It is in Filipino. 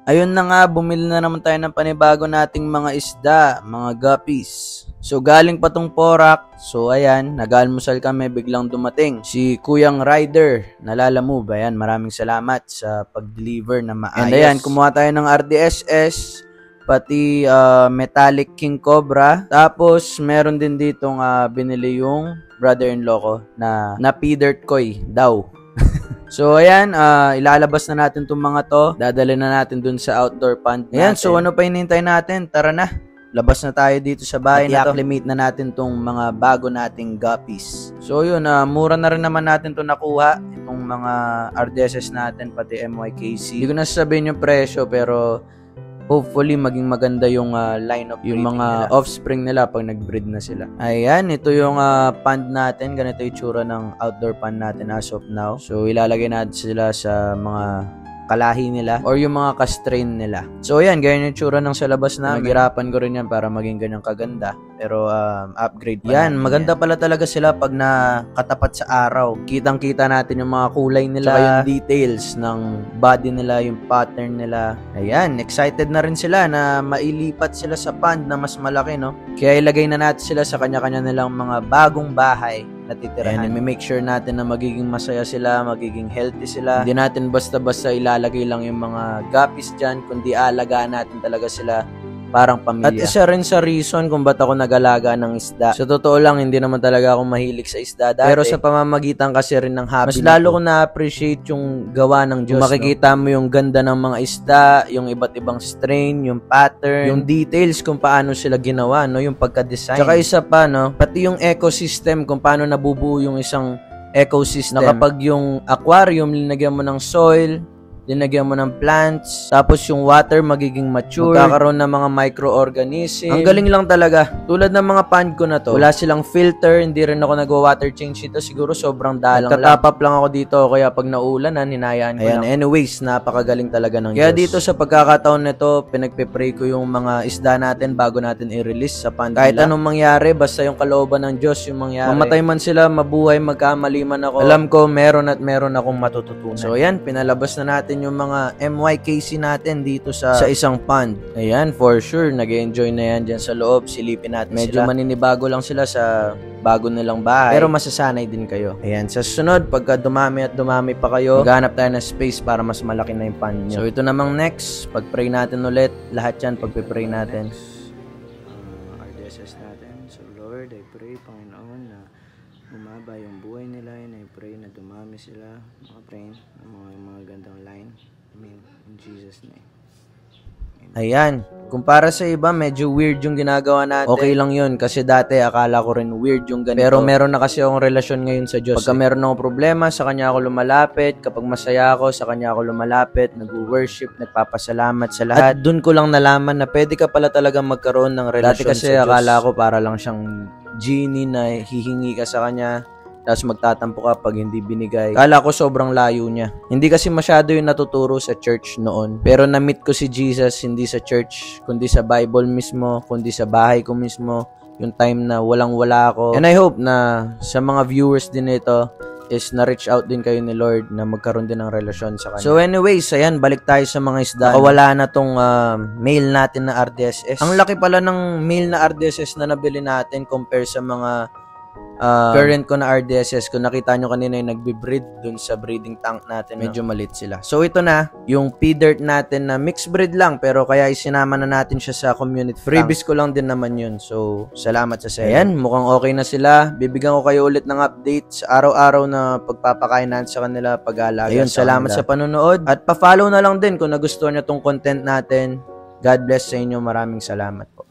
Ayun na nga, bumili na naman tayo ng panibago nating mga isda, mga guppies. So galing pa tong Porac. So ayan, nag-almusal kami, biglang dumating si Kuyang Rider. Nalala mo ba yan? Maraming salamat sa pag-deliver na maayos. And ayan, kumuha tayo ng RDSS, pati metallic king cobra. Tapos meron din ditong binili yung brother-in-law ko na P-dirt koi daw. So ayan, ilalabas na natin itong mga to. Dadali na natin dun sa outdoor pond natin. Ayan, so ano pa hinihintay natin? Tara na. Labas na tayo dito sa bahay na to. I-acclimate na natin tong mga bago nating guppies. So yun, mura na rin naman natin to nakuha. Itong mga RDSS natin, pati MYKC. Hindi ko na sasabihin yung presyo, pero hopefully maging maganda yung line of yung mga offspring nila pag nag-breed na sila. Ayan, ito yung pond natin. Ganito yung tsura ng outdoor pond natin as of now. So ilalagay natin sila sa mga kalahi nila or yung mga ka-strain nila. So ayan, ganyan yung tsura ng sa labas na. Naghirapan ko rin yan para maging ganyang kaganda. Pero upgrade pa yan. Maganda pala talaga sila pag nakatapat sa araw. Kitang-kita natin yung mga kulay nila, saka yung details ng body nila, yung pattern nila. Ayan, excited na rin sila na mailipat sila sa pond na mas malaki, no? Kaya ilagay na natin sila sa kanya-kanya nilang mga bagong bahay na titirahan. And make sure natin na magiging masaya sila, magiging healthy sila. Hindi natin basta-basta ilalagay lang yung mga guppies dyan, kundi alagaan natin talaga sila parang pamilya. At isa rin sa reason kung ba't ako nag-alaga ng isda. Sa totoo lang, hindi naman talaga ako mahilig sa isda dati. Pero sa pamamagitan kasi rin ng hobby, mas lalo ko na-appreciate yung gawa ng Diyos. Makikita mo yung ganda ng mga isda, yung iba't ibang strain, yung pattern, yung details kung paano sila ginawa, no? Yung pagka-design. Tsaka isa pa, no? Pati yung ecosystem, kung paano nabubuo yung isang ecosystem. Na kapag yung aquarium, linagyan mo ng soil, linagyan mo ng plants, tapos yung water magiging mature, magkakaroon ng mga microorganisms. Ang galing lang talaga. Tulad ng mga pond ko na to, wala silang filter, hindi rin ako nagwa-water change dito. Siguro sobrang dalang lang. Tatapap lang ako dito, kaya pag naulan, hinayaan ko lang. Anyways, napakagaling talaga ng Diyos. Kaya dito sa pagkakataon nito, pinagpe-pray ko yung mga isda natin bago natin i-release sa pond. Kahit anong mangyari, basta yung kalooban ng Diyos yung mangyari. Mamatay man sila, mabuhay, magkamali man ako, alam ko, meron at meron akong matututunan. So yan, pinalabas na natin yung mga MYKC natin dito sa isang pond. Ayan, for sure, nag-enjoy na yan dyan sa loob. Silipin natin medyo sila. Maninibago lang sila sa bago nilang bahay, pero masasanay din kayo. Ayan, sa susunod, pagka dumami at dumami pa kayo, maghanap tayo ng space para mas malaki na yung pond nyo. So ito namang next, pag-pray natin ulit. Lahat yan, pag-pray natin. RDSS natin. So Lord, I pray, Panginoon, na umaba yung buhay nila, and I pray na dumami sila, makatrain ng mga gandang line. Amen. In Jesus' name. Ayan. Kung para sa iba, medyo weird yung ginagawa natin. Okay lang yun. Kasi dati, akala ko rin weird yung ganito. Pero meron na kasi akong relasyon ngayon sa Diyos. Pagka meron akong problema, sa Kanya ako lumalapit. Kapag masaya ako, sa Kanya ako lumalapit. Nag-worship, nagpapasalamat sa lahat. At dun ko lang nalaman na pwede ka pala talaga magkaroon ng relasyon sa Diyos. Dati kasi akala ko para lang siyang genie na hihingi ka sa Kanya, tapos magtatampo ka pag hindi binigay. Kala ko sobrang layo niya. Hindi kasi masyado yung natuturo sa church noon. Pero na-meet ko si Jesus hindi sa church, kundi sa Bible mismo, kundi sa bahay ko mismo. Yung time na walang-wala ako. And I hope na sa mga viewers din nito is na-reach out din kayo ni Lord na magkaroon din ng relasyon sa Kanya. So anyways, ayan, balik tayo sa mga isda. Nakawala na tong male natin na RDSS. Ang laki pala ng male na RDSS na nabili natin compare sa mga current ko na RDSS. Kung nakita nyo kanina yung nagbe-breed dun sa breeding tank natin, medyo malit sila. So ito na, yung P-dirt natin na mixed breed lang, pero kaya isinama na natin siya sa community tank. Freebies ko lang din naman yun. So salamat sa sa'yo. Ayan, mukhang okay na sila. Bibigyan ko kayo ulit ng updates araw-araw na pagpapakain natin sa kanila, pag-alaga. Ayun, salamat sa panonood. At pa-follow na lang din kung nagustuhan nyo tong content natin. God bless sa inyo. Maraming salamat po.